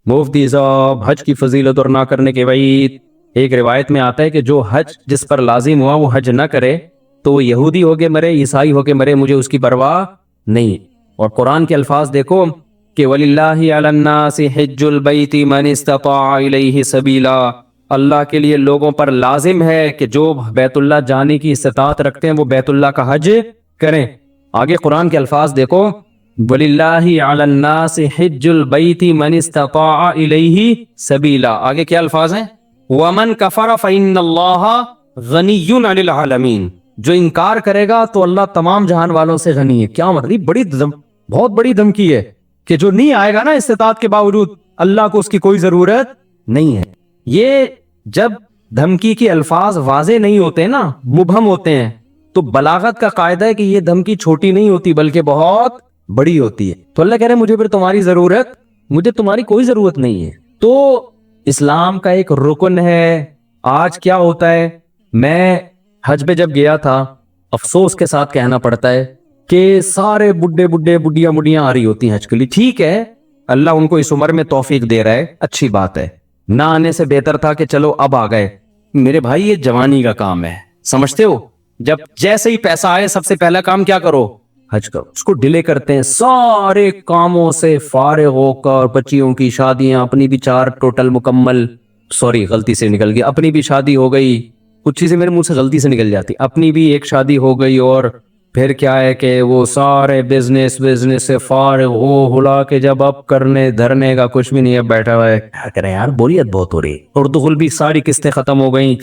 مفتی صاحب حج کی فضیلت اور نہ کرنے کے وعید. ایک روایت میں آتا ہے کہ جو حج جس پر لازم ہوا وہ حج نہ کرے تو وہ یہودی ہو کے مرے، عیسائی ہو کے مرے، مجھے اس کی پرواہ نہیں. اور قرآن کے الفاظ دیکھو کہ وَلِلَّهِ عَلَى النَّاسِ حِجُّ الْبَيْتِ مَنِ اسْتَطَاعَ إِلَيْهِ سَبِيلًا. اللہ کے لیے لوگوں پر لازم ہے کہ جو بیت اللہ جانے کی استطاعت رکھتے ہیں وہ بیت اللہ کا حج کریں. آگے قرآن کے الفاظ دیکھو وَلِلَّهِ عَلَى النَّاسِ حِجُّ الْبَيْتِ مَنِ اسْتَطَاعَ إِلَيْهِ سَبِيلًا. آگے کیا الفاظ ہیں؟ وَمَنْ كَفَرَ فَإِنَّ اللَّهَ غَنِيٌّ عَنِ الْعَالَمِينَ. جو انکار کرے گا تو اللہ تمام جہان والوں سے غنی ہے. کیا مطلب؟ بہت بڑی دھمکی ہے کہ جو نہیں آئے گا نا استطاعت کے باوجود، اللہ کو اس کی کوئی ضرورت نہیں ہے. یہ جب دھمکی کے الفاظ واضح نہیں ہوتے نا، مبہم ہوتے ہیں، تو بلاغت کا قاعدہ ہے کہ یہ دھمکی چھوٹی نہیں ہوتی بلکہ بہت بڑی ہوتی ہے. تو اللہ کہہ رہے ہیں مجھے پھر تمہاری ضرورت، مجھے تمہاری کوئی ضرورت نہیں ہے. تو اسلام کا ایک رکن ہے. آج کیا ہوتا ہے، میں حج پہ جب گیا تھا، افسوس کے ساتھ کہنا پڑتا ہے کہ سارے بڈھیاں آ رہی ہوتی ہیں حج کے لیے. ٹھیک ہے، اللہ ان کو اس عمر میں توفیق دے رہا ہے، اچھی بات ہے. نہ آنے سے بہتر تھا کہ چلو اب آ گئے. میرے بھائی یہ جوانی کا کام ہے، سمجھتے ہو؟ جب جیسے ہی پیسہ آئے سب سے پہلا کام کیا کرو؟ حج کرو. اس کو ڈیلے کرتے ہیں، سارے کاموں سے فارغ ہو کر، بچیوں کی شادیاں، اپنی بھی 4 ٹوٹل مکمل، سوری غلطی سے نکل گئی، اپنی بھی شادی ہو گئی. کچھ چیزیں میرے منہ سے غلطی سے نکل جاتی. اپنی بھی ایک شادی ہو گئی اور پھر کیا ہے کہ وہ سارے بزنس سے فارغ ہو ہلا کے جب اب کرنے دھرنے کا کچھ بھی نہیں ہے، بیٹھا ہوا ہے. کیا کریں یار، بوریت بہت ہو رہی. اردو بھی ساری قسطیں ختم ہو گئیں،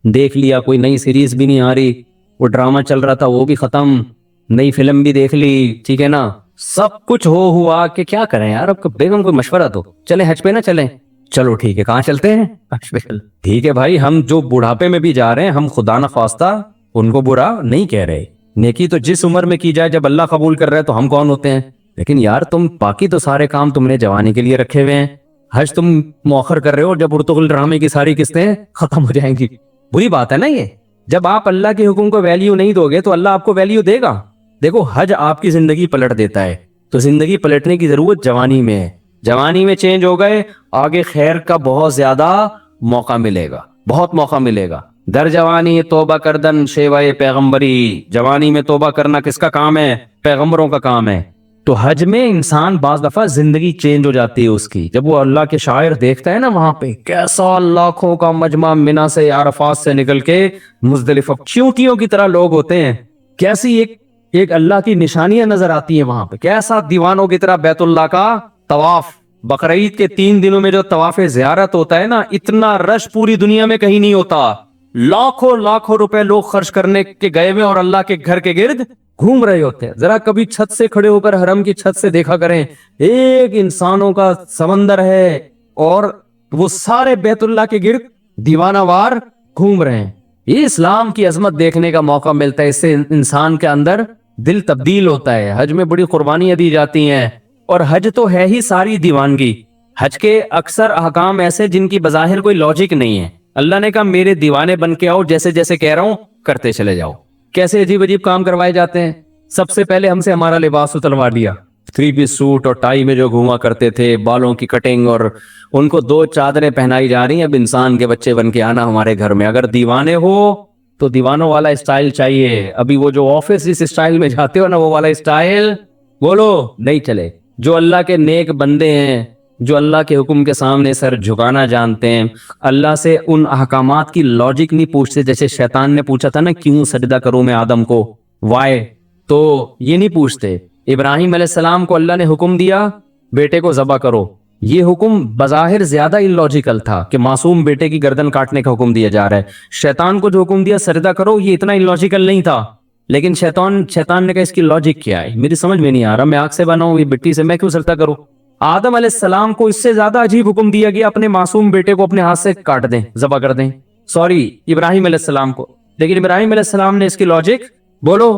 دیکھ لیا، کوئی نئی سیریز بھی نہیں آ رہی، وہ ڈرامہ چل رہا تھا وہ بھی ختم، نئی فلم بھی دیکھ لی، ٹھیک ہے نا، سب کچھ ہوا کہ کیا کریں یار. اب بیگم کوئی مشورہ دو، چلیں حج پہ نہ چلیں؟ چلو ٹھیک ہے، کہاں چلتے ہیں؟ ٹھیک ہے بھائی، ہم جو بڑھاپے میں بھی جا رہے ہیں، ہم خدا نہ خواستہ ان کو برا نہیں کہہ رہے. نیکی تو جس عمر میں کی جائے، جب اللہ قبول کر رہا ہے تو ہم کون ہوتے ہیں؟ لیکن یار تم باقی تو سارے کام تم نے جوانی کے لیے رکھے ہوئے ہیں، حج تم مؤخر کر رہے ہو جب ارطغرل ڈرامے کی ساری قسطیں ختم ہو جائیں گی. بری بات ہے نا یہ. جب آپ اللہ کے حکم کو ویلیو نہیں دو گے تو اللہ آپ کو ویلیو دے گا. دیکھو حج آپ کی زندگی پلٹ دیتا ہے، تو زندگی پلٹنے کی ضرورت جوانی میں ہے. جوانی میں چینج ہو گئے، آگے خیر کا بہت زیادہ موقع ملے گا، بہت موقع ملے گا. در جوانی توبہ کردن شیوائے پیغمبری. جوانی میں توبہ کرنا کس کا کام ہے؟ پیغمبروں کا کام ہے. تو حج میں انسان بعض دفعہ زندگی چینج ہو جاتی ہے اس کی. جب وہ اللہ کے شاعر دیکھتا ہے نا، وہاں پہ کیسا لاکھوں کا مجمع منا سے عرفات سے نکل کے مزدلفہ، چیونٹیوں کی طرح لوگ ہوتے ہیں، کیسی ایک اللہ کی نشانیاں نظر آتی ہیں وہاں پہ. کیسا دیوانوں کی طرح بیت اللہ کا طواف. بقرعید کے 3 دنوں میں جو طواف زیارت ہوتا ہے نا، اتنا رش پوری دنیا میں کہیں نہیں ہوتا. لاکھوں روپے لوگ خرچ کرنے کے گئے ہوئے اور اللہ کے گھر کے گرد گھوم رہے ہوتے ہیں. ذرا کبھی چھت سے کھڑے ہو کر حرم کی چھت سے دیکھا کریں، ایک انسانوں کا سمندر ہے اور وہ سارے بیت اللہ کے گرد دیوانہ وار گھوم رہے ہیں. یہ اسلام کی عظمت دیکھنے کا موقع ملتا ہے. اس سے انسان کے اندر دل تبدیل ہوتا ہے. حج میں بڑی قربانیاں دی جاتی ہیں، اور حج تو ہے ہی ساری دیوانگی. حج کے اکثر احکام ایسے جن کی بظاہر کوئی لاجک نہیں ہے. اللہ نے کہا میرے دیوانے بن کے آؤ، جیسے جیسے کہہ رہا ہوں کرتے چلے جاؤ. کیسے عجیب عجیب کام کروائے جاتے ہیں. سب سے پہلے ہم سے ہمارا لباس اتروا لیا. 3 پیس سوٹ اور ٹائی میں جو گھوما کرتے تھے، بالوں کی کٹنگ، اور ان کو 2 چادریں پہنائی جا رہی ہیں. اب انسان کے بچے بن کے آنا ہمارے گھر میں. اگر دیوانے ہو تو دیوانوں والا اسٹائل چاہیے. ابھی وہ جو آفس اس اسٹائل میں جاتے ہو نا، وہ والا اسٹائل بولو نہیں چلے. جو اللہ کے نیک بندے ہیں، جو اللہ کے حکم کے سامنے سر جھکانا جانتے ہیں، اللہ سے ان احکامات کی لاجک نہیں پوچھتے. جیسے شیطان نے پوچھا تھا نا، کیوں سجدہ کروں میں آدم کو، وائے، تو یہ نہیں پوچھتے. ابراہیم علیہ السلام کو اللہ نے حکم دیا بیٹے کو ذبح کرو. یہ حکم بظاہر زیادہ اللاجیکل تھا کہ معصوم بیٹے کی گردن کاٹنے کا حکم دیا جا رہا ہے. شیطان کو جو حکم دیا سجدہ کرو، یہ اتنا اللاجیکل نہیں تھا. لیکن شیطان نے کہا اس کی لاجک کیا ہے، میری سمجھ میں نہیں آ رہا، میں آگ سے بنا ہوں، یہ مٹی سے، میں کیوں سجدہ کروں. آدم علیہ السلام کو اس سے زیادہ عجیب حکم دیا گیا اپنے معصوم بیٹے کو اپنے ہاتھ سے کاٹ دیں، ذبح کر دیں. سوری، ابراہیم علیہ السلام کو. لیکن ابراہیم علیہ السلام نے اس کی لاجک بولو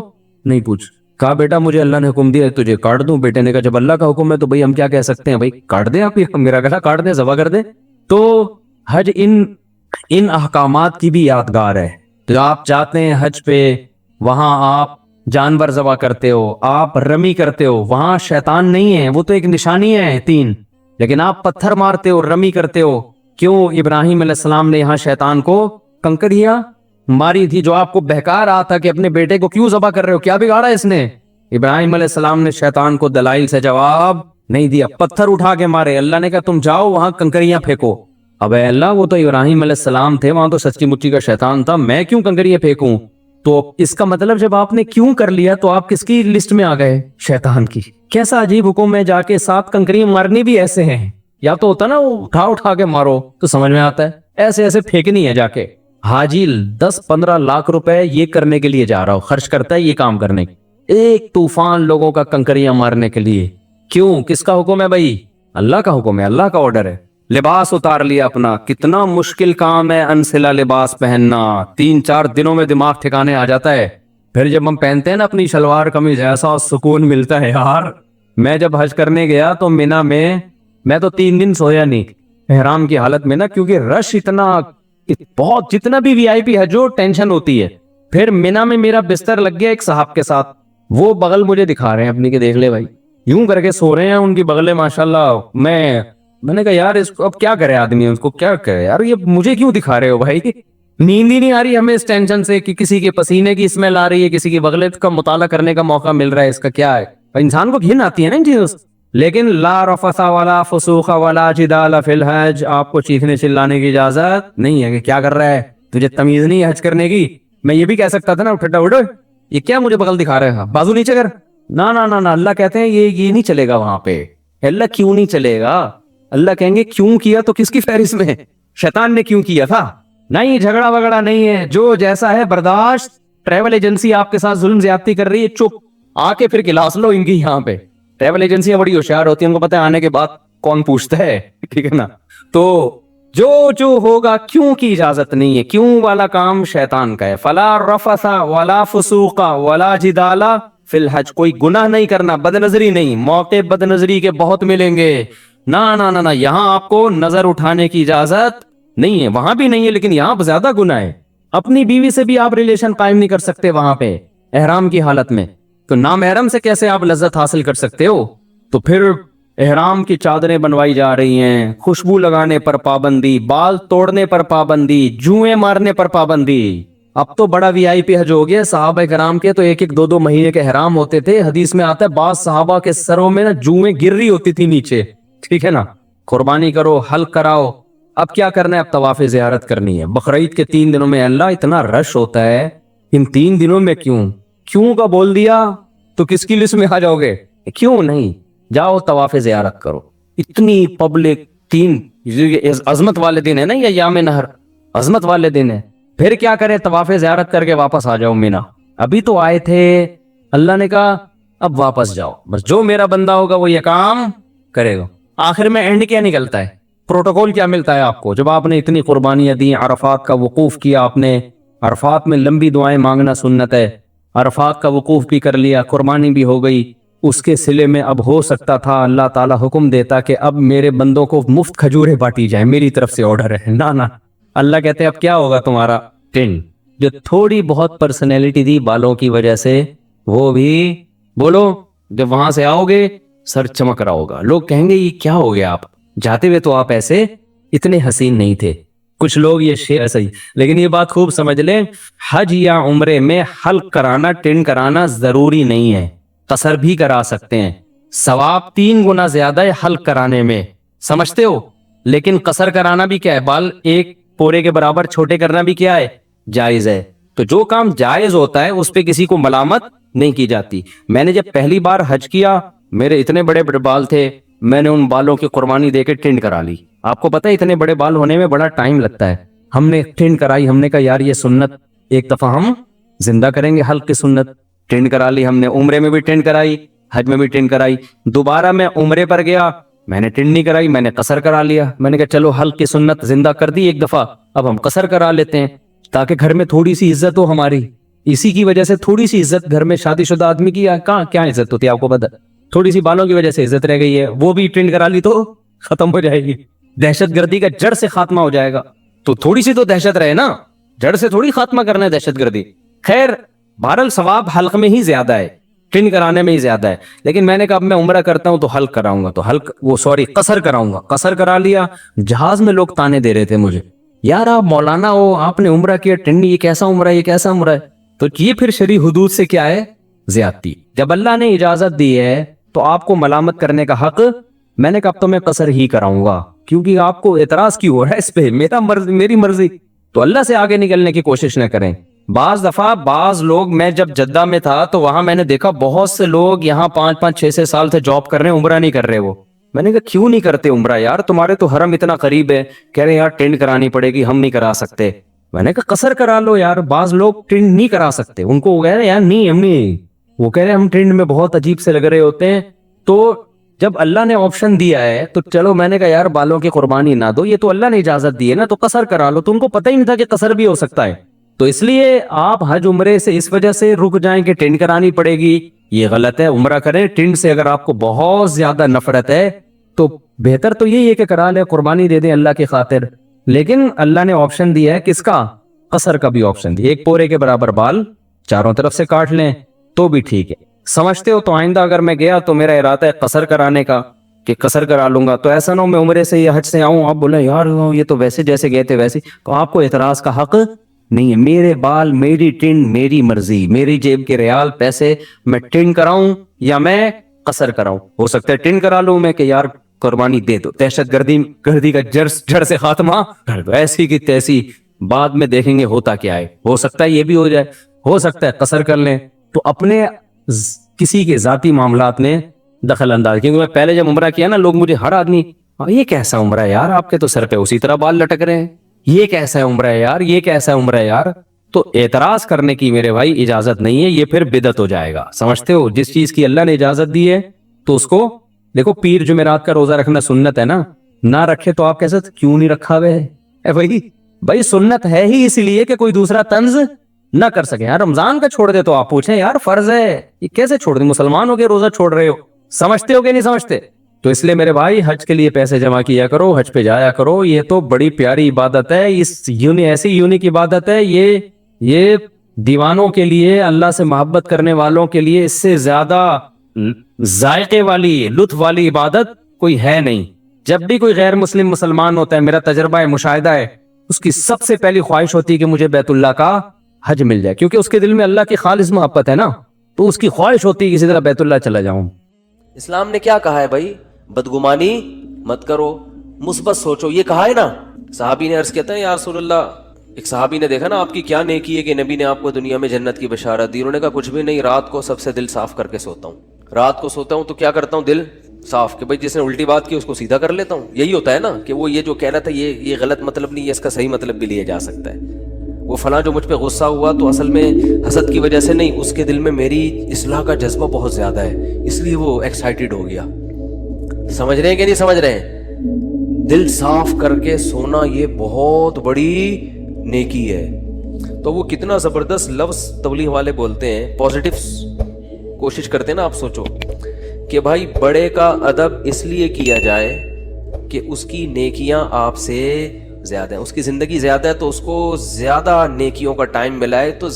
نہیں پوچھ. کہا بیٹا مجھے اللہ نے حکم دیا تجھے کاٹ دوں. بیٹے نے کہا جب اللہ کا حکم ہے تو بھئی ہم کیا کہہ سکتے ہیں، بھئی کاٹ دیں، آپ میرا گلا کاٹ دیں، ذبح کر دیں. تو حج ان احکامات کی بھی یادگار ہے. تو آپ جاتے ہیں حج پہ، وہاں آپ جانور ذبح کرتے ہو، آپ رمی کرتے ہو، وہاں شیطان نہیں ہے، وہ تو ایک نشانی ہے 3. لیکن آپ پتھر مارتے ہو, رمی کرتے ہو. کیوں ابراہیم علیہ السلام نے یہاں شیطان کو کنکریاں ماری تھی, جو آپ کو بہکا رہا تھا کہ اپنے بیٹے کو کیوں ذبح کر رہے ہو, کیا بگاڑا اس نے؟ ابراہیم علیہ السلام نے شیطان کو دلائل سے جواب نہیں دیا, پتھر اٹھا کے مارے. اللہ نے کہا تم جاؤ وہاں کنکریاں پھینکو. اب اے اللہ, وہ تو ابراہیم علیہ السلام تھے, وہاں تو سچی مچی کا شیطان تھا, میں کیوں کنکریاں پھینکوں؟ تو اس کا مطلب جب آپ نے کیوں کر لیا تو آپ کس کی لسٹ میں آ گئے؟ شیطان کی. کیسا عجیب حکم ہے, جا کے 7 کنکریاں مارنی بھی ایسے ہیں. یا تو ہوتا نا وہ اٹھا کے مارو تو سمجھ میں آتا ہے, ایسے ایسے پھینکنی ہے جا کے. حاجی 10-15 لاکھ روپے یہ کرنے کے لیے جا رہا ہو, خرچ کرتا ہے یہ کام کرنے, ایک طوفان لوگوں کا کنکریاں مارنے کے لیے. کیوں؟ کس کا حکم ہے بھائی؟ اللہ کا حکم ہے, اللہ کا آرڈر ہے. لباس اتار لیا اپنا, کتنا مشکل کام ہے انسلا لباس پہننا, 3-4 دنوں میں دماغ ٹھکانے آ جاتا ہے. پھر جب ہم پہنتے ہیں نا اپنی شلوار قمیض, ایسا سکون ملتا ہے یار. میں جب حج کرنے گیا تو مینا میں تو 3 دن سویا نہیں احرام کی حالت میں نا, کیونکہ رش اتنا, بہت, جتنا بھی وی آئی پی ہے جو ٹینشن ہوتی ہے. پھر مینا میں میرا بستر لگ گیا ایک صاحب کے ساتھ, وہ بغل مجھے دکھا رہے ہیں اپنی, کہ دیکھ لے بھائی یوں کر کے سو رہے ہیں ان کی بغلیں ماشاءاللہ. میں نے کہا یار اس کو اب کیا کرے آدمی, اس کو کیا کرے یار, یہ مجھے کیوں دکھا رہے ہو بھائی؟ نیند ہی نہیں آ رہی ہمیں اس ٹینشن سے کہ کسی کے پسینے کی اسمیل آ رہی ہے, کسی کی بغلیں کا مطالعہ کرنے کا موقع مل رہا ہے, اس کا کیا ہے؟ انسان کو گھن آتی ہے نا ان چیزوں سے. لیکن لا رفث ولا فسوق ولا جدال فی الحج, آپ کو چیخنے چلانے کی اجازت نہیں ہے. کہ کیا کر رہا ہے, تجھے تمیز نہیں ہے حج کرنے کی؟ میں یہ بھی کہہ سکتا تھا نا, ٹھڈا اٹھو, یہ کیا مجھے بغل دکھا رہے ہیں, بازو نیچے کر. نہ اللہ کہتے ہیں یہ نہیں چلے گا وہاں پہ. اللہ کیوں نہیں چلے گا؟ اللہ کہیں گے کیوں کیا تو کس کی فہرست میں؟ شیطان نے کیوں کیا تھا؟ نہیں, جھگڑا وگڑا نہیں ہے, جو جیسا ہے برداشت. ٹریول ایجنسی آپ کے ساتھ ظلم زیادتی کر رہی ہے, چپ, آ کے پھر کلاس لو ان کی. یہاں پہ ٹریول ایجنسیاں بڑی ہوشیار ہوتی ہیں, ان کو پتہ ہے آنے کے بعد کون پوچھتا ہے, ٹھیک ہے نا. تو جو ہوگا کیوں کی اجازت نہیں ہے, کیوں والا کام شیطان کا ہے. فلا رفث ولا فسوق ولا جدال فی الحج, کوئی گناہ نہیں کرنا, بد نظری نہیں. موقع بد نظری کے بہت ملیں گے, نہ یہاں آپ کو نظر اٹھانے کی اجازت نہیں ہے. وہاں بھی نہیں ہے لیکن یہاں پہ زیادہ گناہ ہے. اپنی بیوی سے بھی آپ ریلیشن قائم نہیں کر سکتے وہاں پہ احرام کی حالت میں, تو نامحرم سے کیسے آپ لذت حاصل کر سکتے ہو؟ تو پھر احرام کی چادریں بنوائی جا رہی ہیں, خوشبو لگانے پر پابندی, بال توڑنے پر پابندی, جوئیں مارنے پر پابندی. اب تو بڑا وی آئی پی حج ہو گیا. صحابہ کرام کے تو 1-2 مہینے کے احرام ہوتے تھے. حدیث میں آتا ہے بعض صحابہ کے سروں میں نا جوئیں گر رہی ہوتی تھی نیچے, ٹھیک ہے نا. قربانی کرو, حلق کراؤ. اب کیا کرنا ہے؟ اب طواف زیارت کرنی ہے. بقرعید کے 3 دنوں میں اللہ اتنا رش ہوتا ہے, ان 3 دنوں میں کیوں کا بول دیا تو کس کی لسٹ میں آ جاؤ گے؟ کیوں نہیں, جاؤ طواف زیارت کرو. اتنی پبلک, 3 عظمت والے دن ہے نا, یا یام نہر عظمت والے دن ہے. پھر کیا کرے, طواف زیارت کر کے واپس آ جاؤ مینا. ابھی تو آئے تھے, اللہ نے کہا اب واپس جاؤ, بس جو میرا بندہ ہوگا وہ یہ کام کرے گا. آخر میں اینڈ کیا نکلتا ہے, پروٹوکول کیا ملتا ہے آپ کو؟ جب آپ نے اتنی قربانیاں دی, عرفات کا وقوف کیا آپ نے, عرفات میں لمبی دعائیں مانگنا سنت ہے, عرفات کا وقوف بھی کر لیا, قربانی بھی ہو گئی, اس کے صلے میں اب ہو سکتا تھا اللہ تعالیٰ حکم دیتا کہ اب میرے بندوں کو مفت کھجوریں بانٹی جائیں, میری طرف سے آرڈر ہے. نہ اللہ کہتے ہیں اب کیا ہوگا تمہارا ٹرینڈ, جو تھوڑی بہت پرسنالٹی دی بالوں کی وجہ سے, وہ بھی بولو, جب وہاں سے آؤ گے سر چمک رہا ہوگا. لوگ کہیں گے یہ کیا ہو گیا, آپ جاتے ہوئے تو آپ ایسے اتنے حسین نہیں تھے. کچھ لوگ یہ شیئر صحیح, لیکن یہ بات خوب سمجھ لیں, حج یا عمرے میں حلق کرانا, ٹرن کرانا ضروری نہیں ہے, قصر بھی کرا سکتے ہیں. ثواب 3 گنا زیادہ ہے حلق کرانے میں, سمجھتے ہو. لیکن قصر کرانا بھی کیا ہے, بال 1 پورے کے برابر چھوٹے کرنا بھی کیا ہے, جائز ہے. تو جو کام جائز ہوتا ہے اس پہ کسی کو ملامت نہیں کی جاتی. میں نے جب پہلی بار حج کیا, میرے اتنے بڑے بڑے بال تھے, میں نے ان بالوں کی قربانی دے کے ٹرن کرا لی. آپ کو پتہ ہے اتنے بڑے بال ہونے میں بڑا ٹائم لگتا ہے. ہم نے ٹرن کرائی, ہم نے کہا یار یہ سنت ایک دفعہ ہم زندہ کریں گے, حلق کی سنت. ٹرن کرا لی ہم نے, عمرے میں بھی ٹرن کرائی, حج میں بھی ٹرن کرائی. دوبارہ میں عمرے پر گیا, میں نے ٹرن نہیں کرائی, میں نے قصر کرا لیا. میں نے کہا چلو حلق کی سنت زندہ کر دی ایک دفعہ, اب ہم قصر کرا لیتے ہیں تاکہ گھر میں تھوڑی سی عزت ہو ہماری. اسی کی وجہ سے تھوڑی سی عزت گھر میں شادی شدہ آدمی کی کہاں کیا عزت ہوتی ہے آپ کو پتہ, تھوڑی سی بالوں کی وجہ سے عزت رہ گئی ہے. وہ بھی ٹرن کرا لی تو ختم ہو جائے گی, دہشت گردی کا جڑ سے خاتمہ ہو جائے گا. تو تھوڑی سی تو دہشت رہے نا, جڑ سے تھوڑی خاتمہ کرنا ہے دہشت گردی. خیر بہرحال ثواب حلق میں ہی زیادہ ہے. ٹنڈ کرانے میں ہی زیادہ ہے. لیکن میں نے کہا اب میں عمرہ کرتا ہوں تو حلق کراؤں گا, تو حلق قصر کراؤں گا. قصر کرا لیا. جہاز میں لوگ تانے دے رہے تھے مجھے, یار آپ مولانا ہو, آپ نے عمرہ کیا ٹنڈ, یہ کیسا عمرہ ہے, یہ کیسا عمرہ ہے. تو یہ پھر شرعی حدود سے کیا ہے, زیادتی. جب اللہ نے اجازت دی ہے تو آپ کو ملامت کرنے کا حق, میں نے کہا اب تو میں قصر ہی کراؤں گا, کیونکہ آپ کو اعتراض کیوں ہو رہا ہے اس پہ, میری مرضی. تو اللہ سے آگے نکلنے کی کوشش نہ کریں. بعض دفعہ بعض لوگ, میں جب جدہ میں تھا تو وہاں میں نے دیکھا بہت سے لوگ یہاں 5-5 6 سال سے جاب کر رہے ہیں, عمرہ نہیں کر رہے. وہ میں نے کہا کیوں نہیں کرتے عمرہ یار, تمہارے تو حرم اتنا قریب ہے. کہہ رہے یار ٹینڈ کرانی پڑے گی, ہم نہیں کرا سکتے. میں نے کہا قصر کرا لو یار. بعض لوگ ٹینڈ نہیں کرا سکتے, ان کو وہ کہہ رہے یار نہیں ہم نہیں, وہ کہہ رہے ہم ٹینڈ میں بہت عجیب سے لگ رہے ہوتے ہیں. تو جب اللہ نے آپشن دیا ہے تو چلو, میں نے کہا یار بالوں کی قربانی نہ دو, یہ تو اللہ نے اجازت دی ہے نا, تو قصر کرا لو. تو ان کو پتہ ہی نہیں تھا کہ قصر بھی ہو سکتا ہے. تو اس لیے آپ حج عمرے سے اس وجہ سے رک جائیں کہ ٹینڈ کرانی پڑے گی, یہ غلط ہے. عمرہ کریں ٹینڈ سے. اگر آپ کو بہت زیادہ نفرت ہے تو بہتر تو یہی ہے کہ کرا لیں, قربانی دے دیں اللہ کی خاطر. لیکن اللہ نے آپشن دیا ہے کس کا, قصر کا بھی آپشن دیا. ایک پورے کے برابر بال چاروں طرف سے کاٹ لیں تو بھی ٹھیک ہے. سمجھتے ہو تو آئندہ اگر میں گیا تو میرا ارادہ ہے قصر کرانے کا, کہ قصر کرا لوں گا. تو ایسا نہ ہو میں عمرے سے یا حج سے آؤں, آپ بولیں یار یہ تو ویسے جیسے گئے تھے ویسے, تو آپ کو اعتراض کا حق نہیں ہے. میرے بال, میری ٹنڈ, میری مرضی, میری جیب کے ریال پیسے, میں ٹنڈ کراؤں یا میں قصر کراؤں. ہو سکتا ہے ٹنڈ کرا لوں میں کہ یار قربانی دے دو, دہشت گردی کا جڑ سے خاتمہ کر دو, ایسی کی تیسی, بعد میں دیکھیں گے ہوتا کیا ہے. ہو سکتا ہے یہ بھی ہو جائے, ہو سکتا ہے قصر کر لیں. تو اپنے کسی کے ذاتی معاملات میں دخل انداز, کیونکہ میں پہلے جب عمرہ کیا نا, لوگ مجھے ہر آدمی یہ کیسا عمرہ ہے یار, آپ کے تو سر پہ اسی طرح بال لٹک رہے ہیں, یہ کیسا ہے عمرہ ہے یار, یہ کیسا ہے عمرہ ہے یار. تو اعتراض کرنے کی میرے بھائی اجازت نہیں ہے, یہ پھر بدعت ہو جائے گا. سمجھتے ہو, جس چیز کی اللہ نے اجازت دی ہے تو اس کو دیکھو. پیر جمعرات کا روزہ رکھنا سنت ہے نا, نہ رکھے تو آپ کیسے, کیوں نہیں رکھا ہوئے بھائی سنت ہے ہی اس لیے کہ کوئی دوسرا طنز نہ کر سکے. یار رمضان کا چھوڑ دے تو آپ پوچھیں یار فرض ہے, یہ کیسے چھوڑ دیں, مسلمان ہو کے روزہ چھوڑ رہے ہو. سمجھتے ہو کہ نہیں سمجھتے؟ تو اس لیے میرے بھائی حج کے لیے پیسے جمع کیا کرو, حج پہ جایا کرو. یہ تو بڑی پیاری عبادت ہے, اس ایسی یونیک عبادت ہے. یہ دیوانوں کے لیے, اللہ سے محبت کرنے والوں کے لیے اس سے زیادہ ذائقے والی, لطف والی عبادت کوئی ہے نہیں. جب بھی کوئی غیر مسلم مسلمان ہوتا ہے, میرا تجربہ ہے, مشاہدہ ہے, اس کی سب سے پہلی خواہش ہوتی ہے کہ مجھے بیت اللہ کا حج مل جائے, کیونکہ اس کے دل میں اللہ کی خالص محبت ہے نا, تو اس کی خواہش ہوتی ہے کسی طرح بیت اللہ چلا جاؤں. اسلام نے کیا کہا ہے بھائی, بدگمانی مت کرو, مثبت سوچو, یہ کہا ہے نا. صحابی نے عرض کہتا ہے یا رسول اللہ, ایک صحابی نے دیکھا نا آپ کی کیا نیکی ہے کہ نبی نے آپ کو دنیا میں جنت کی بشارت دی. انہوں نے کہا کچھ بھی نہیں, رات کو سب سے دل صاف کر کے سوتا ہوں. رات کو سوتا ہوں تو کیا کرتا ہوں, دل صاف, کہ بھائی جس نے الٹی بات کی اس کو سیدھا کر لیتا ہوں. یہی ہوتا ہے نا کہ وہ یہ جو کہہ رہا تھا یہ غلط مطلب نہیں ہے, اس کا صحیح مطلب بھی لیا جا سکتا ہے. وہ فلاں جو مجھ پہ غصہ ہوا تو اصل میں حسد کی وجہ سے نہیں, اس کے دل میں میری اصلاح کا جذبہ بہت زیادہ ہے, اس لیے وہ ایکسائٹیڈ ہو گیا. سمجھ رہے ہیں کہ نہیں سمجھ رہے ہیں؟ دل صاف کر کے سونا یہ بہت بڑی نیکی ہے. تو وہ کتنا زبردست لفظ تبلیغ والے بولتے ہیں, پازیٹیو کوشش کرتے ہیں نا. آپ سوچو کہ بھائی بڑے کا ادب اس لیے کیا جائے کہ اس کی نیکیاں آپ سے زیادہ ہیں, اس کی زندگی زیادہ ہے تو اس کو زیادہ نیکیوں کا ٹائم ملا ہے, تو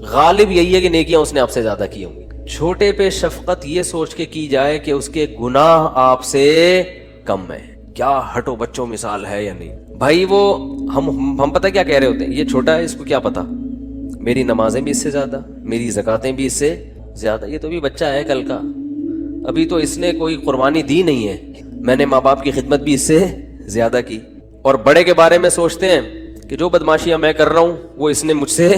غالب یہی ہے کہ نیکیاں اس نے آپ سے زیادہ کی ہوں گی. چھوٹے پہ شفقت یہ سوچ کے کی جائے کہ اس کے گناہ آپ سے کم ہیں. کیا ہٹو بچوں مثال ہے یا نہیں بھائی. وہ ہم پتہ کیا کہہ رہے ہوتے ہیں, یہ چھوٹا ہے اس کو کیا پتا, میری نمازیں بھی اس سے زیادہ, میری زکاتیں بھی اس سے زیادہ. یہ تو بھی بچہ ہے کل کا, ابھی تو اس نے کوئی قربانی دی نہیں ہے, میں نے ماں باپ کی خدمت بھی اس سے زیادہ کی. اور بڑے کے بارے میں سوچتے ہیں کہ جو بدماشیاں میں کر رہا ہوں وہ اس نے مجھ سے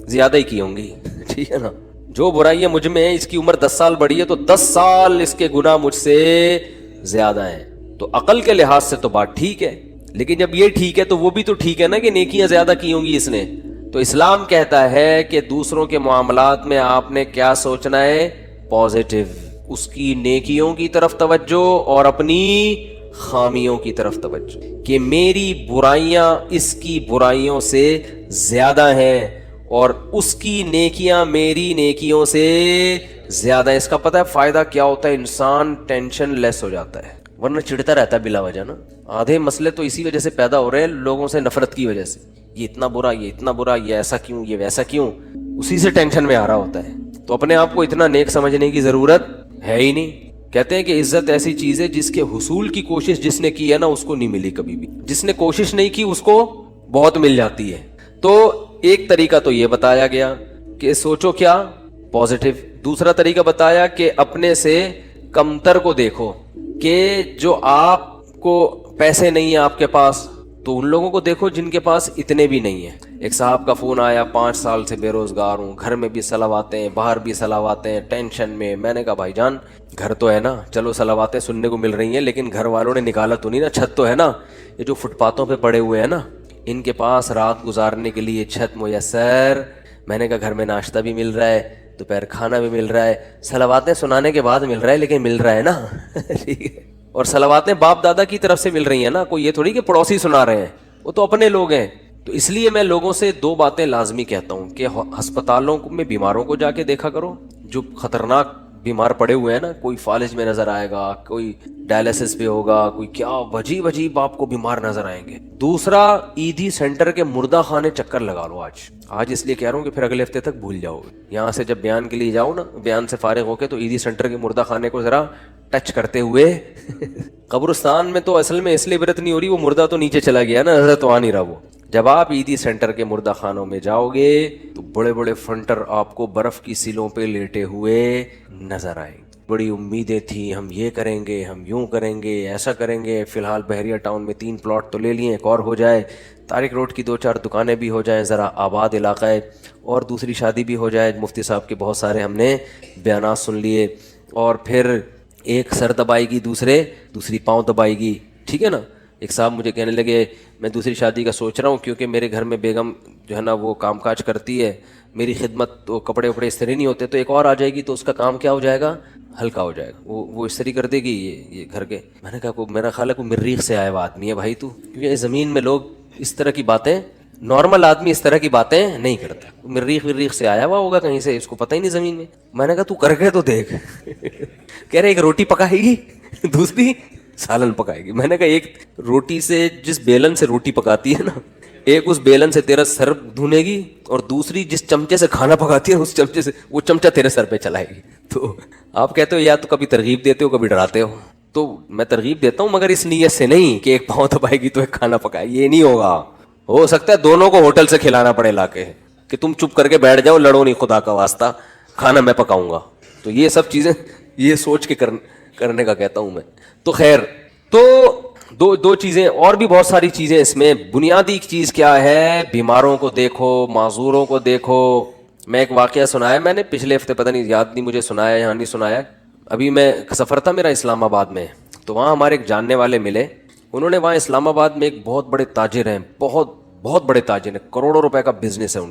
زیادہ ہی کی ہوں گی. ٹھیک ہے نا, جو برائیاں مجھ میں ہیں, اس کی عمر 10 سال بڑی ہے تو 10 سال اس کے گناہ مجھ سے زیادہ ہیں. تو عقل کے لحاظ سے تو بات ٹھیک ہے, لیکن جب یہ ٹھیک ہے تو وہ بھی تو ٹھیک ہے نا کہ نیکیاں زیادہ کی ہوں گی اس نے. تو اسلام کہتا ہے کہ دوسروں کے معاملات میں آپ نے کیا سوچنا ہے, پازیٹیو, اس کی نیکیوں کی طرف توجہ اور اپنی خامیوں کی طرف توجہ, کہ میری برائیاں اس کی برائیوں سے زیادہ ہیں اور اس کی نیکیاں میری نیکیوں سے زیادہ ہیں. اس کا پتہ ہے فائدہ کیا ہوتا ہے, انسان ٹینشن لیس ہو جاتا ہے, ورنہ چڑھتا رہتا ہے بلا وجہ نا. آدھے مسئلے تو اسی وجہ سے پیدا ہو رہے ہیں, لوگوں سے نفرت کی وجہ سے, یہ اتنا برا, یہ اتنا برا, یہ ایسا کیوں, یہ ویسا کیوں, اسی سے ٹینشن میں آ رہا ہوتا ہے. تو اپنے آپ کو اتنا نیک سمجھنے کی ضرورت ہے ہی نہیں. کہتے ہیں کہ عزت ایسی چیز ہے جس کے حصول کی کوشش جس نے کی ہے نا اس کو نہیں ملی کبھی بھی, جس نے کوشش نہیں کی اس کو بہت مل جاتی ہے. تو ایک طریقہ تو یہ بتایا گیا کہ سوچو کیا پازیٹیو. دوسرا طریقہ بتایا کہ اپنے سے کمتر کو دیکھو, کہ جو آپ کو پیسے نہیں ہیں آپ کے پاس تو ان لوگوں کو دیکھو جن کے پاس اتنے بھی نہیں ہیں. ایک صاحب کا فون آیا, 5 سال سے بے روزگار ہوں, گھر میں بھی صلواتیں ہیں, باہر بھی صلواتیں ہیں, ٹینشن میں. میں نے کہا بھائی جان گھر تو ہے نا, چلو صلواتیں سننے کو مل رہی ہیں لیکن گھر والوں نے نکالا تو نہیں نا, چھت تو ہے نا. یہ جو فٹ پاتھوں پہ پڑے ہوئے ہیں نا ان کے پاس رات گزارنے کے لیے چھت میسر. میں نے کہا گھر میں ناشتہ بھی مل رہا ہے, دوپہر کھانا بھی مل رہا ہے, صلواتیں سنانے کے بعد مل رہا ہے لیکن مل رہا ہے نا. ٹھیک ہے, اور صلواتیں باپ دادا کی طرف سے مل رہی ہیں نا, کوئی یہ تھوڑی کہ پڑوسی سنا رہے ہیں, وہ تو اپنے لوگ ہیں. تو اس لیے میں لوگوں سے 2 باتیں لازمی کہتا ہوں کہ ہسپتالوں میں بیماروں کو جا کے دیکھا کرو, جو خطرناک بیمار پڑے ہوئے ہیں نا, کوئی فالج میں نظر آئے گا, کوئی ڈائلسس پہ ہوگا, کوئی کیا عجیب عجیب آپ کو بیمار نظر آئیں گے. دوسرا عیدی سینٹر کے مردہ خانے چکر لگا لو آج اس لیے کہہ رہا ہوں کہ پھر اگلے ہفتے تک بھول جاؤ گے. یہاں سے جب بیان کے لیے جاؤ نا, بیان سے فارغ ہو کے تو عیدی سینٹر کے مردہ خانے کو ذرا ٹچ کرتے ہوئے. قبرستان میں تو اصل میں اس لیے عبرت نہیں ہو رہی, وہ مردہ تو نیچے چلا گیا نا, نظر تو آ نہیں رہا وہ. جب آپ عیدی سینٹر کے مردہ خانوں میں جاؤ گے تو بڑے بڑے فنٹر آپ کو برف کی سیلوں پہ لیٹے ہوئے نظر آئیں. بڑی امیدیں تھیں, ہم یہ کریں گے, ہم یوں کریں گے, ایسا کریں گے. فی الحال بحریہ ٹاؤن میں 3 پلاٹ تو لے لیے, ایک اور ہو جائے, طارق روڈ کی 2-4 دکانیں بھی ہو جائیں, ذرا آباد علاقہ ہے, اور دوسری شادی بھی ہو جائے. مفتی صاحب کے بہت سارے ہم نے بیانات سن لیے, اور پھر ایک سر دبائے گی, دوسری پاؤں دبائے گی. ٹھیک ہے نا. ایک صاحب مجھے کہنے لگے میں دوسری شادی کا سوچ رہا ہوں کیونکہ میرے گھر میں بیگم جو ہے نا وہ کام کاج کرتی ہے, میری خدمت تو کپڑے وپڑے استری نہیں ہوتے, تو ایک اور آ جائے گی تو اس کا کام کیا ہو جائے گا, ہلکا ہو جائے گا, وہ استری کر دے گی یہ گھر کے. میں نے کہا میرا خیال ہے کوئی مریخ سے آیا ہوا آدمی ہے بھائی تو, کیونکہ اس زمین میں لوگ اس طرح کی باتیں, نارمل آدمی اس طرح کی باتیں نہیں کرتا. مریخ سے آیا ہوا ہوگا کہیں سے, اس کو پتہ ہی نہیں زمین میں. میں نے کہا تو کر کے تو دیکھ. کہہ رہے ایک روٹی پکائے گی, دوسری سالن پکائے گی. میں نے کہا ایک روٹی سے, جس بیلن سے روٹی پکاتی ہے نا, ایک اس بیلن سے تیرا سر دھونے گی, اور دوسری جس چمچے سے کھانا پکاتی ہے اس چمچے سے وہ چمچہ تیرے سر پہ چلائے گی. تو آپ کہتے ہو یا تو کبھی ترغیب دیتے ہو کبھی ڈراتے ہو. تو میں ترغیب دیتا ہوں مگر اس نیت سے نہیں کہ ایک پاؤں دبائے گی تو ایک کھانا پکائے گی, یہ نہیں ہوگا. ہو سکتا ہے دونوں کو ہوٹل سے کھلانا پڑے لا کے, کہ تم چپ کر کے بیٹھ جاؤ, لڑو نہیں, خدا کا واسطہ کھانا میں پکاؤں گا. تو یہ سب چیزیں یہ سوچ کے کرنے کا کہتا ہوں میں. تو خیر, تو دو چیزیں اور بھی بہت ساری چیزیں اس میں. بنیادی چیز کیا ہے, بیماروں کو دیکھو, معذوروں کو دیکھو. میں ایک واقعہ سنایا میں نے پچھلے ہفتے, پتہ نہیں یاد نہیں مجھے سنایا یہاں نہیں سنایا. ابھی میں سفر تھا میرا اسلام آباد میں, تو وہاں ہمارے ایک جاننے والے ملے. انہوں نے وہاں اسلام آباد میں ایک بہت بڑے تاجر ہیں, بہت بڑے تاجر ہیں, کروڑوں روپے کا بزنس ہے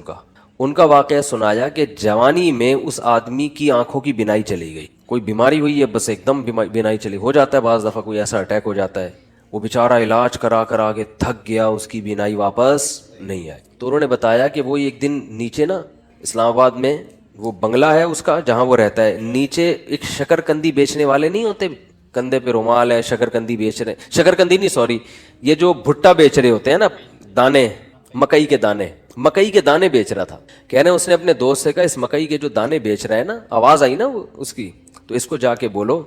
ان کا واقعہ سنایا کہ جوانی میں اس آدمی کی آنکھوں کی بینائی چلی گئی. کوئی بیماری ہوئی ہے, بس ایک دم بینائی چلی. ہو جاتا ہے بعض دفعہ کوئی ایسا اٹیک ہو جاتا ہے, وہ بیچارہ علاج کرا کے تھک گیا, اس کی بینائی واپس نہیں آئی. تو انہوں نے بتایا کہ وہ ایک دن نیچے نا اسلام آباد میں وہ بنگلہ ہے اس کا جہاں وہ رہتا ہے, نیچے ایک شکرکندی بیچنے والے نہیں ہوتے, کندھے پہ رومال ہے, شکرکندی بیچ رہے, شکرکندی نہیں سوری, یہ جو بھٹا بیچ رہے ہوتے ہیں نا, دانے, مکئی کے دانے بیچ رہا تھا. کہہ رہے ہیں اس نے اپنے دوست سے کہا اس مکئی کے جو دانے بیچ رہا ہے نا, آواز آئی نا اس کی, تو اس کو جا کے بولو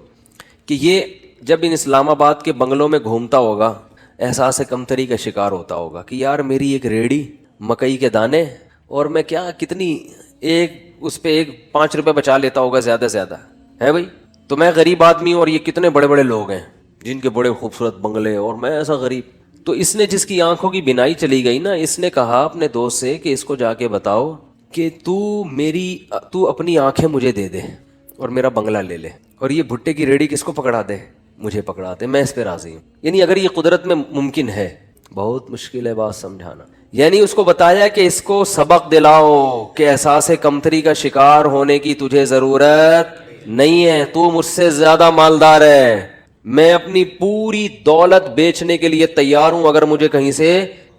کہ یہ جب ان اسلام آباد کے بنگلوں میں گھومتا ہوگا احساس کمتری کا شکار ہوتا ہوگا کہ یار میری ایک ریڑھی, مکئی کے دانے, اور میں کیا کتنی ایک اس پہ 5 روپے بچا لیتا ہوگا زیادہ سے زیادہ ہے بھائی. تو میں غریب آدمی ہوں اور یہ کتنے بڑے بڑے لوگ ہیں جن کے بڑے خوبصورت بنگلے, اور میں ایسا غریب. تو اس نے جس کی آنکھوں کی بینائی چلی گئی نا, اس نے کہا اپنے دوست سے کہ اس کو جا کے بتاؤ کہ تو اپنی آنکھیں مجھے دے دے اور میرا بنگلہ لے لے, اور یہ بھٹے کی ریڑھی کس کو پکڑا دے, مجھے پکڑا دے, میں اس پہ راضی ہوں. یعنی اگر یہ قدرت میں ممکن ہے, بہت مشکل ہے بات سمجھانا. یعنی اس کو بتایا کہ اس کو سبق دلاؤ کہ احساس کمتری کا شکار ہونے کی تجھے ضرورت نہیں ہے, تو مجھ سے زیادہ مالدار ہے, میں اپنی پوری دولت بیچنے کے لیے تیار ہوں اگر مجھے کہیں سے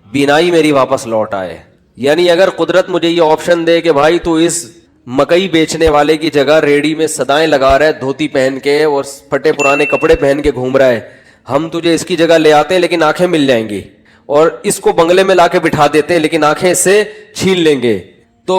بینائی میری واپس لوٹ آئے. یعنی اگر قدرت مجھے یہ آپشن دے کہ بھائی تو اس مکئی بیچنے والے کی جگہ ریڑھی میں صدائیں لگا رہا ہے, دھوتی پہن کے اور پھٹے پرانے کپڑے پہن کے گھوم رہا ہے, ہم تجھے اس کی جگہ لے آتے ہیں لیکن آنکھیں مل جائیں گی, اور اس کو بنگلے میں لا کے بٹھا دیتے ہیں لیکن آنکھیں اس سے چھین لیں گے, تو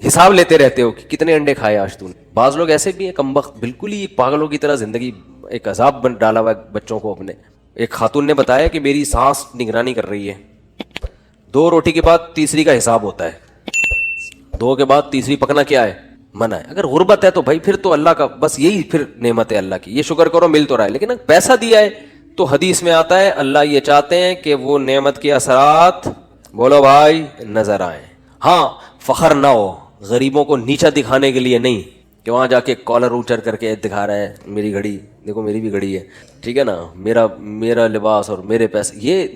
حساب لیتے رہتے ہو کہ کتنے انڈے کھائے آج تم نے. بعض لوگ ایسے بھی ہیں کمبخت, بالکل ہی پاگلوں کی طرح زندگی, ایک عذاب بن ڈالا ہوا ہے بچوں کو اپنے. ایک خاتون نے بتایا کہ میری سانس نگرانی کر رہی ہے, 2 روٹی کے بعد تیسری کا حساب ہوتا ہے, 2 کے بعد تیسری پکنا کیا ہے, منع ہے. اگر غربت ہے تو بھائی پھر تو اللہ کا بس یہی پھر نعمت ہے اللہ کی, یہ شکر کرو مل تو رہا ہے. لیکن اگر پیسہ دیا ہے تو حدیث میں آتا ہے اللہ یہ چاہتے ہیں کہ وہ نعمت کے اثرات بولو بھائی نظر آئیں. ہاں فخر نہ ہو, غریبوں کو نیچا دکھانے کے لیے نہیں کہ وہاں جا کے کالر اونچر کر کے دکھا رہا ہے میری گھڑی دیکھو میری بھی گھڑی ہے, ٹھیک ہے نا, میرا لباس اور میرے پیسے, یہ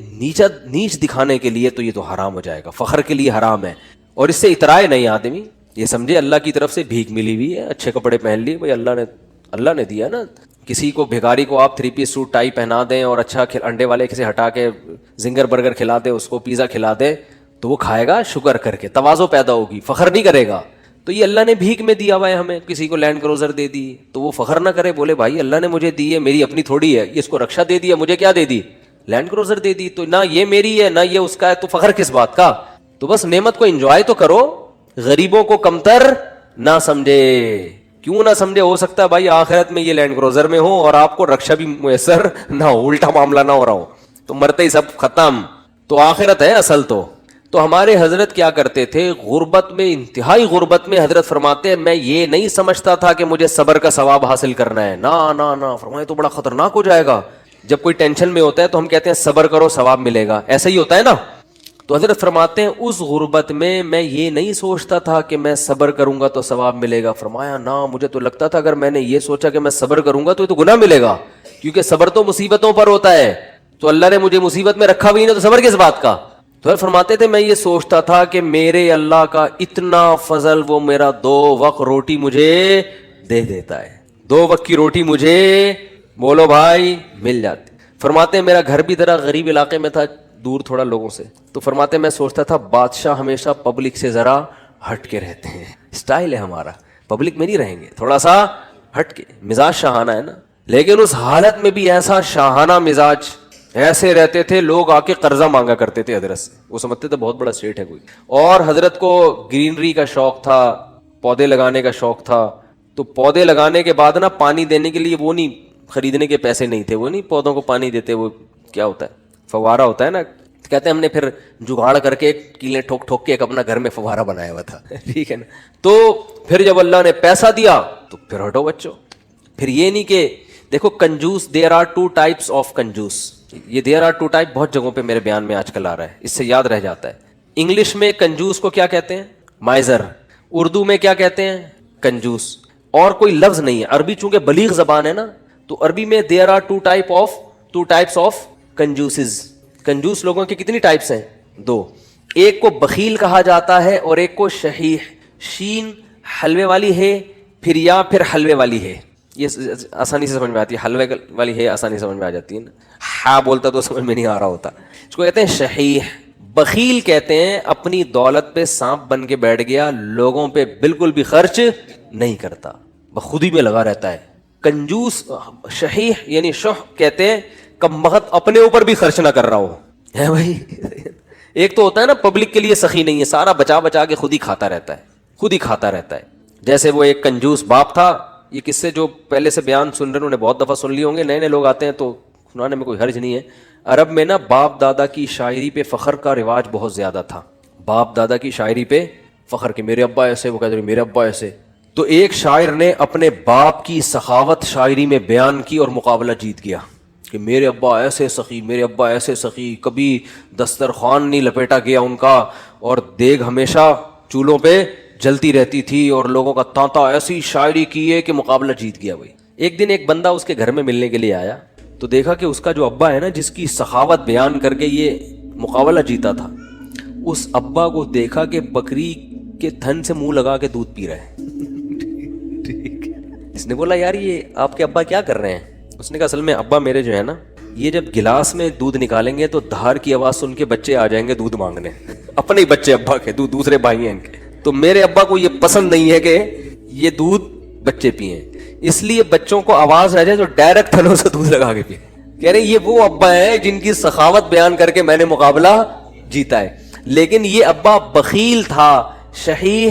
نیچ دکھانے کے لیے تو یہ تو حرام ہو جائے گا, فخر کے لیے حرام ہے. اور اس سے اترائے نہیں آدمی, یہ سمجھے اللہ کی طرف سے بھیک ملی ہوئی ہے, اچھے کپڑے پہن لیے بھائی اللہ نے دیا نا. کسی کو بھیکاری کو آپ 3 پیس سوٹ ٹائی پہنا دیں اور اچھا انڈے والے کسی ہٹا کے زنگر برگر کھلا دیں, اس کو پیزا کھلا دیں تو وہ کھائے گا شکر کر کے, تواضع پیدا ہوگی, فخر نہیں کرے گا. تو یہ اللہ نے بھیک میں دیا ہوا ہے ہمیں, کسی کو لینڈ کروزر دے دی تو وہ فخر نہ کرے, بولے بھائی اللہ نے مجھے دی ہے, میری اپنی تھوڑی ہے, یہ اس کو رکشا دے دیا, مجھے کیا دے دی, لینڈ کروزر دے دی, تو نہ یہ میری ہے نہ یہ اس کا ہے, تو فخر کس بات کا. تو بس نعمت کو انجوائے تو کرو, غریبوں کو کمتر نہ سمجھے. کیوں نہ سمجھے, ہو سکتا ہے بھائی آخرت میں یہ لینڈ کروزر میں ہو اور آپ کو رکشا بھی میسر نہ ہو, الٹا معاملہ نہ ہو رہا ہو, تو مرتے ہی سب ختم. تو آخرت ہے اصل. تو ہمارے حضرت کیا کرتے تھے, غربت میں, انتہائی غربت میں حضرت فرماتے ہیں میں یہ نہیں سمجھتا تھا کہ مجھے صبر کا ثواب حاصل کرنا ہے, نہ فرمائے تو بڑا خطرناک ہو جائے گا. جب کوئی ٹینشن میں ہوتا ہے تو ہم کہتے ہیں صبر کرو ثواب ملے گا, ایسا ہی ہوتا ہے نا. تو حضرت فرماتے ہیں اس غربت میں یہ نہیں سوچتا تھا کہ میں صبر کروں گا تو ثواب ملے گا. فرمایا نہ, مجھے تو لگتا تھا اگر میں نے یہ سوچا کہ میں صبر کروں گا تو یہ تو گناہ ملے گا, کیونکہ صبر تو مصیبتوں پر ہوتا ہے, تو اللہ نے مجھے مصیبت میں رکھا بھی نہیں تو صبر کس بات کا. تو فرماتے تھے میں یہ سوچتا تھا کہ میرے اللہ کا اتنا فضل, وہ میرا 2 وقت روٹی مجھے دے دیتا ہے, 2 وقت کی روٹی مجھے بولو بھائی مل جاتی. فرماتے ہیں میرا گھر بھی ذرا غریب علاقے میں تھا, دور تھوڑا لوگوں سے, تو فرماتے ہیں میں سوچتا تھا بادشاہ ہمیشہ پبلک سے ذرا ہٹ کے رہتے ہیں, اسٹائل ہے ہمارا, پبلک میں نہیں رہیں گے, تھوڑا سا ہٹ کے, مزاج شاہانہ ہے نا. لیکن اس حالت میں بھی ایسا شاہانہ مزاج ایسے رہتے تھے, لوگ آ کے قرضہ مانگا کرتے تھے حضرت سے, وہ سمجھتے تھے بہت بڑا سیٹ ہے کوئی. اور حضرت کو گرینری کا شوق تھا, پودے لگانے کا شوق تھا, تو پودے لگانے کے بعد نا پانی دینے کے لیے وہ نہیں, خریدنے کے پیسے نہیں تھے, وہ نہیں پودوں کو پانی دیتے, وہ کیا ہوتا ہے فوارہ ہوتا ہے نا, کہتے ہیں ہم نے پھر جگاڑ کر کے کیلیں ٹھوک ٹھوک کے ایک اپنا گھر میں فوارہ بنایا ہوا تھا, ٹھیک ہے نا. تو پھر جب اللہ نے پیسہ دیا تو پھر ہٹو بچوں. پھر یہ نہیں کہ دیکھو کنجوس, دیر آر 2 types آف کنجوس, یہ دیر آر 2 type بہت جگہوں پہ میرے بیان میں آج کل آ رہا ہے, اس سے یاد رہ جاتا ہے. انگلش میں کنجوس کو کیا کہتے ہیں, مائزر, اردو میں کیا کہتے ہیں, کنجوس, اور کوئی لفظ نہیں ہے. عربی چونکہ بلیغ زبان ہے نا, تو عربی میں دیر آر 2 types آف کنجوسز. کنجوس لوگوں کی کتنی ٹائپس ہیں, 2. ایک کو بخیل کہا جاتا ہے اور ایک کو شحیح, شین حلوے والی ہے پھر یا پھر حلوے والی ہے, یہ آسانی سے سمجھ میں آتی ہے, حلوے والی ہے آسانی سے سمجھ میں آ جاتی ہے نا, ہاں بولتا تو سمجھ میں نہیں آ رہا ہوتا. اس کو کہتے ہیں شحیح. بخیل کہتے ہیں اپنی دولت پہ سانپ بن کے بیٹھ گیا, لوگوں پہ بالکل بھی خرچ نہیں کرتا, خود ہی میں لگا رہتا ہے. کنجوس شحیح یعنی شح کہتے ہیں کم بخت اپنے اوپر بھی خرچ نہ کر رہا ہو, ہے بھائی. ایک تو ہوتا ہے نا پبلک کے لیے سخی نہیں ہے, سارا بچا بچا کے خود ہی کھاتا رہتا ہے, جیسے وہ ایک کنجوس باپ تھا. یہ قصے جو پہلے سے بیان سن رہے ہیں انہوں نے بہت دفعہ سن لیے ہوں گے, نئے لوگ آتے ہیں تو سنانے میں کوئی حرج نہیں ہے. عرب میں نا باپ دادا کی شاعری پہ فخر کا رواج بہت زیادہ تھا, باپ دادا کی شاعری پہ فخر کہ میرے ابا ایسے, وہ کہتے ہیں میرے ابا ایسے. تو ایک شاعر نے اپنے باپ کی سخاوت شاعری میں بیان کی اور مقابلہ جیت گیا کہ میرے ابا ایسے سخی, میرے ابا ایسے سخی, کبھی دسترخوان نہیں لپیٹا گیا ان کا, اور دیگ ہمیشہ چولہوں پہ جلتی رہتی تھی, اور لوگوں کا تانتا, ایسی شاعری کی ہے کہ مقابلہ جیت گیا بھائی. ایک دن ایک بندہ اس کے گھر میں ملنے کے لیے آیا, تو دیکھا کہ اس کا جو ابا ہے نا جس کی سخاوت بیان کر کے یہ مقابلہ جیتا تھا, اس ابا کو دیکھا کہ بکری کے تھن سے منہ لگا کے دودھ پی رہا ہے. اس نے بولا یار یہ آپ کے ابا کیا کر رہے ہیں؟ اس نے کہا اصل میں ابا میرے جو ہے نا, یہ جب گلاس میں دودھ نکالیں گے تو دھار کی آواز سن کے بچے آ جائیں گے دودھ مانگنے, اپنے ہی بچے ابا کے, دوسرے بھائی ہیں ان کے. تو میرے ابا کو یہ پسند نہیں ہے کہ یہ دودھ بچے پئیں, اس لیے بچوں کو آواز آ جائے تو ڈائریکٹ تھنوں سے دودھ لگا کے پئیں. کہہ رہے یہ وہ ابا ہے جن کی سخاوت بیان کر کے میں نے مقابلہ جیتا ہے. لیکن یہ ابا بخیل تھا, شحیح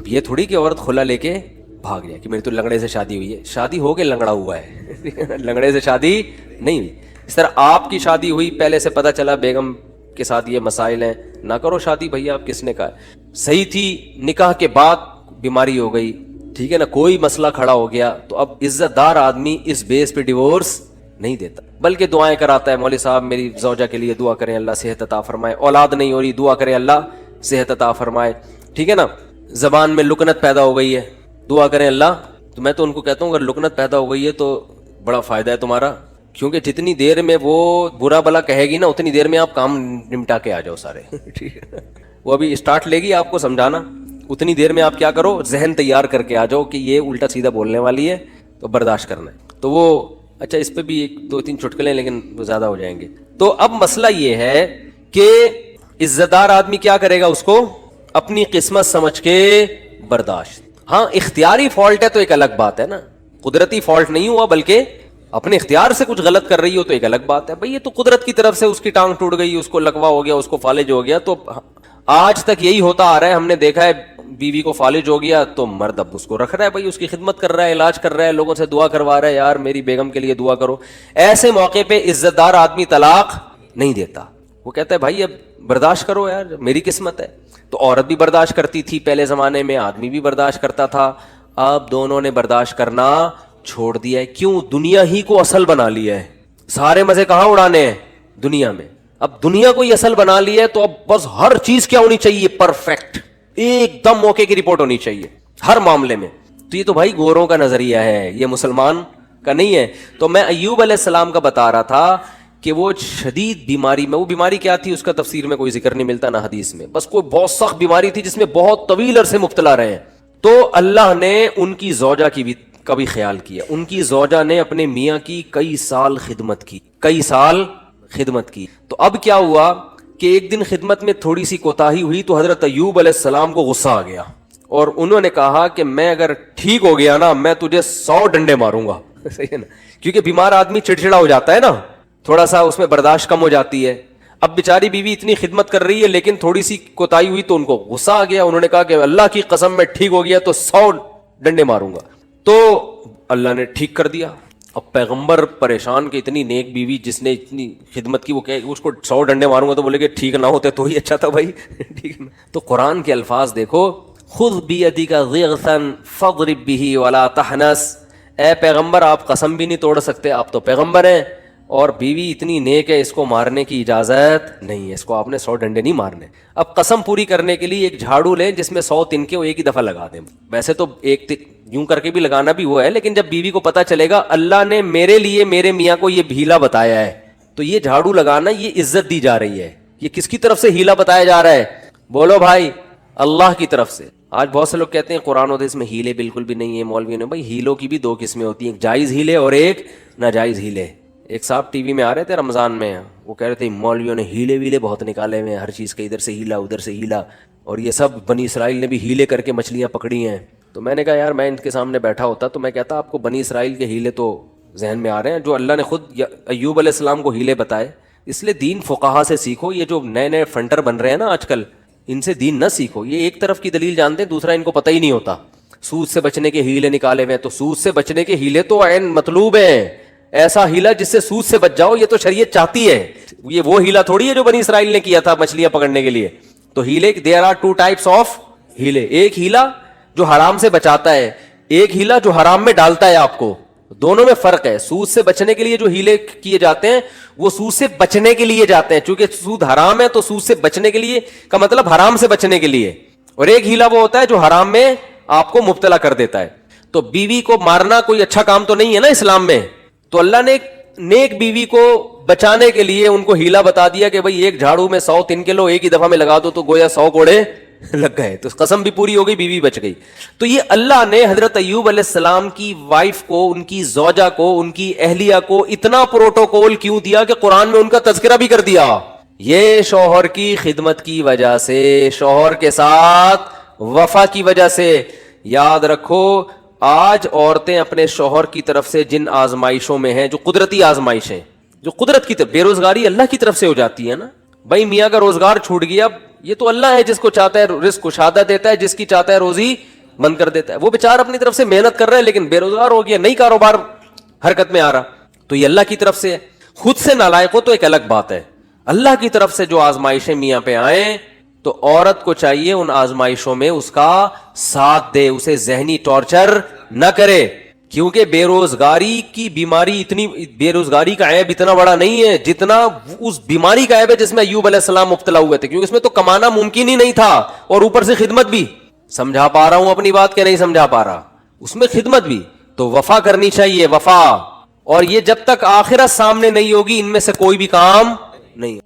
اب یہ تھوڑی کہ عورت کھلا لے کے بھاگ جائے کہ میری تو لنگڑے سے شادی ہوئی ہے. شادی ہو کے لنگڑا ہوا ہے لنگڑے سے شادی نہیں ہوئی. اس طرح آپ کی شادی ہوئی, پہلے سے پتہ چلا بیگم کے ساتھ یہ مسائل ہیں, نہ کرو شادی بھیا. آپ کس نے کہا؟ صحیح تھی, نکاح کے بعد بیماری ہو گئی, ٹھیک ہے نا, کوئی مسئلہ کھڑا ہو گیا, تو اب عزت دار آدمی اس بیس پہ ڈیورس نہیں دیتا, بلکہ دعائیں کراتا ہے. مولوی صاحب میری زوجہ کے لیے دعا کریں اللہ صحت عطا فرمائے, اولاد نہیں ہو رہی دعا کریں اللہ صحت عطا فرمائے, ٹھیک ہے نا. زبان میں لکنت پیدا ہو گئی ہے, دعا کریں اللہ. تو میں تو ان کو کہتا ہوں اگر لکنت پیدا ہو گئی ہے تو بڑا فائدہ ہے تمہارا, کیونکہ جتنی دیر میں وہ برا بلا کہے گی نا اتنی دیر میں آپ کام نمٹا کے آ جاؤ سارے, ٹھیک ہے. وہ ابھی اسٹارٹ لے گی آپ کو سمجھانا, اتنی دیر میں آپ کیا کرو, ذہن تیار کر کے آ جاؤ کہ یہ الٹا سیدھا بولنے والی ہے تو برداشت کرنا ہے. تو وہ اچھا اس پہ بھی ایک دو تین چٹکلے لیکن وہ زیادہ ہو جائیں گے. تو اب مسئلہ یہ ہے کہ عزت دار آدمی کیا کرے گا, اس کو اپنی قسمت سمجھ کے برداشت. ہاں اختیاری فالٹ ہے تو ایک الگ بات ہے نا, قدرتی فالٹ نہیں ہوا بلکہ اپنے اختیار سے کچھ غلط کر رہی ہو تو ایک الگ بات ہے. بھئی یہ تو قدرت کی طرف سے اس کی ٹانگ ٹوٹ گئی, اس کو لکوا ہو گیا, اس کو فالج ہو گیا. تو آج تک یہی ہوتا آ رہا ہے, ہم نے دیکھا ہے بیوی کو فالج ہو گیا تو مرد اب اس کو رکھ رہا ہے, بھائی اس کی خدمت کر رہا ہے, علاج کر رہا ہے, لوگوں سے دعا کروا رہا ہے, یار میری بیگم کے لیے دعا کرو. ایسے موقع پہ عزت دار آدمی طلاق نہیں دیتا, وہ کہتا ہے بھائی اب برداشت کرو یار, میری قسمت ہے. تو عورت بھی برداشت کرتی تھی پہلے زمانے میں, آدمی بھی برداشت کرتا تھا. اب دونوں نے برداشت کرنا چھوڑ دیا ہے. کیوں؟ دنیا ہی کو اصل بنا لیا ہے. سارے مزے کہاں اڑانے ہیں؟ دنیا میں. اب دنیا کو ہی اصل بنا لیا ہے تو اب بس ہر چیز کیا ہونی چاہیے؟ پرفیکٹ, ایک دم موقع کی رپورٹ ہونی چاہیے ہر معاملے میں. تو یہ تو بھائی گوروں کا نظریہ ہے, یہ مسلمان کا نہیں ہے. تو میں ایوب علیہ السلام کا بتا رہا تھا کہ وہ شدید بیماری میں, وہ بیماری کیا تھی اس کا تفسیر میں کوئی ذکر نہیں ملتا نہ حدیث میں, بس کوئی بہت سخت بیماری تھی جس میں بہت طویل عرصے مبتلا رہے ہیں. تو اللہ نے ان کی زوجہ کی بھی کبھی خیال کیا. ان کی زوجہ نے اپنے میاں کی کئی سال خدمت کی, کئی سال خدمت کی. تو اب کیا ہوا کہ ایک دن خدمت میں تھوڑی سی کوتاہی ہوئی تو حضرت ایوب علیہ السلام کو غصہ آ گیا, اور انہوں نے کہا کہ میں اگر ٹھیک ہو گیا نا میں تجھے 100 ڈنڈے ماروں گا. صحیح ہے نا, کیونکہ بیمار آدمی چڑچڑا ہو جاتا ہے نا, تھوڑا سا اس میں برداشت کم ہو جاتی ہے. اب بیچاری بیوی اتنی خدمت کر رہی ہے لیکن تھوڑی سی کوتاہی ہوئی تو ان کو غصہ آ گیا. انہوں نے کہا کہ اللہ کی قسم میں ٹھیک ہو گیا تو 100 ڈنڈے ماروں گا. تو اللہ نے ٹھیک کر دیا. اب پیغمبر پریشان کہ اتنی نیک بیوی جس نے اتنی خدمت کی, وہ کہ اس کو 100 ڈنڈے ماروں گا, تو بولے کہ ٹھیک نہ ہوتے تو ہی اچھا تھا بھائی, ٹھیک ہے. تو قرآن کے الفاظ دیکھو, خذ بیدک ضغثا فاضرب به ولا تحنس. اے پیغمبر آپ قسم بھی نہیں توڑ سکتے, آپ تو پیغمبر ہیں, اور بیوی اتنی نیک ہے اس کو مارنے کی اجازت نہیں ہے, اس کو آپ نے 100 ڈنڈے نہیں مارنے. اب قسم پوری کرنے کے لیے ایک جھاڑو لیں جس میں 100 تنکے وہ ایک ہی دفعہ لگا دیں. ویسے تو ایک یوں کر کے بھی لگانا بھی وہ ہے, لیکن جب بیوی کو پتا چلے گا اللہ نے میرے لیے میرے میاں کو یہ ہیلا بتایا ہے تو یہ جھاڑو لگانا یہ عزت دی جا رہی ہے. یہ کس کی طرف سے ہیلا بتایا جا رہا ہے؟ بولو بھائی, اللہ کی طرف سے. آج بہت سے لوگ کہتے ہیں قرآن و حدیث میں ہیلے بالکل بھی نہیں ہے مولویوں نے. بھائی ہیلوں کی بھی 2 قسمیں ہوتی ہیں, ایک جائز ہیلے اور ایک ناجائز ہیلے. ایک صاحب ٹی وی میں آ رہے تھے رمضان میں, وہ کہہ رہے تھے مولویوں نے ہیلے ویلے بہت نکالے ہوئے ہیں, ہر چیز کا ادھر سے ہیلا ادھر سے ہیلا, اور یہ سب بنی اسرائیل نے بھی ہیلے کر کے مچھلیاں پکڑی ہیں. تو میں نے کہا یار میں ان کے سامنے بیٹھا ہوتا تو میں کہتا آپ کو بنی اسرائیل کے ہیلے تو ذہن میں آ رہے ہیں جو اللہ نے خود ایوب علیہ السلام کو ہیلے بتائے. اس لیے دین فقہا سے سیکھو. یہ جو نئے نئے فنٹر بن رہے ہیں نا آج کل, ان سے دین نہ سیکھو. یہ ایک طرف کی دلیل جانتے ہیں, دوسرا ان کو پتہ ہی نہیں ہوتا. سود سے بچنے کے ہیلے نکالے ہوئے, تو سود سے بچنے کے ہیلے تو عین مطلوب ہیں. ایسا ہیلا جس سے سود سے بچ جاؤ, یہ تو شریعت چاہتی ہے. یہ وہ ہیلا تھوڑی ہے جو بنی اسرائیل نے کیا تھا مچھلیاں پکڑنے کے لیے. تو ہیلے دیر آر 2 types آف ہیلے. ایک ہیلا جو حرام سے بچاتا ہے, ایک ہیلا جو حرام میں ڈالتا ہے آپ کو. دونوں میں فرق ہے. سود سے بچنے کے لیے جو ہیلے کیے جاتے ہیں وہ سود سے بچنے کے لیے جاتے ہیں, چونکہ سود حرام ہے تو سود سے بچنے کے لیے کا مطلب حرام سے بچنے کے لیے. اور ایک ہیلا وہ ہوتا ہے جو حرام میں آپ کو مبتلا کر دیتا ہے. تو بیوی کو مارنا کوئی اچھا کام تو نہیں ہے نا اسلام میں. تو اللہ نے نیک بیوی کو بچانے کے لیے ان کو ہیلا بتا دیا کہ بھئی ایک جھاڑو میں 100 تنکے لو, ایک ہی دفعہ میں لگا دو تو گویا 100 کوڑے لگ گئے. تو قسم بھی پوری ہو گئی, بیوی بچ گئی. تو یہ اللہ نے حضرت ایوب علیہ السلام کی وائف کو, ان کی زوجہ کو, ان کی اہلیہ کو اتنا پروٹوکول کیوں دیا کہ قرآن میں ان کا تذکرہ بھی کر دیا. یہ شوہر کی خدمت کی وجہ سے, شوہر کے ساتھ وفا کی وجہ سے. یاد رکھو آج عورتیں اپنے شوہر کی طرف سے جن آزمائشوں میں ہیں, جو قدرتی آزمائشیں, جو قدرت کی طرف, بے روزگاری اللہ کی طرف سے ہو جاتی ہے نا. بھائی میاں کا روزگار چھوٹ گیا, یہ تو اللہ ہے جس کو چاہتا ہے رزق کشادہ دیتا ہے, جس کی چاہتا ہے روزی بند کر دیتا ہے. وہ بیچارہ اپنی طرف سے محنت کر رہا ہے لیکن بے روزگار ہو گیا, نئی کاروبار حرکت میں آ رہا. تو یہ اللہ کی طرف سے ہے. خود سے نالائق ہو تو ایک الگ بات ہے, اللہ کی طرف سے جو آزمائشیں میاں پہ آئیں تو عورت کو چاہیے ان آزمائشوں میں اس کا ساتھ دے, اسے ذہنی ٹارچر نہ کرے. کیونکہ بے روزگاری کی بیماری اتنی, بے روزگاری کا عیب اتنا بڑا نہیں ہے جتنا اس بیماری کا عیب ہے جس میں ایوب علیہ السلام مبتلا ہوئے تھے, کیونکہ اس میں تو کمانا ممکن ہی نہیں تھا اور اوپر سے خدمت بھی. سمجھا پا رہا ہوں اپنی بات کہ نہیں سمجھا پا رہا؟ اس میں خدمت بھی. تو وفا کرنی چاہیے, وفا. اور یہ جب تک آخرت سامنے نہیں ہوگی ان میں سے کوئی بھی کام نہیں.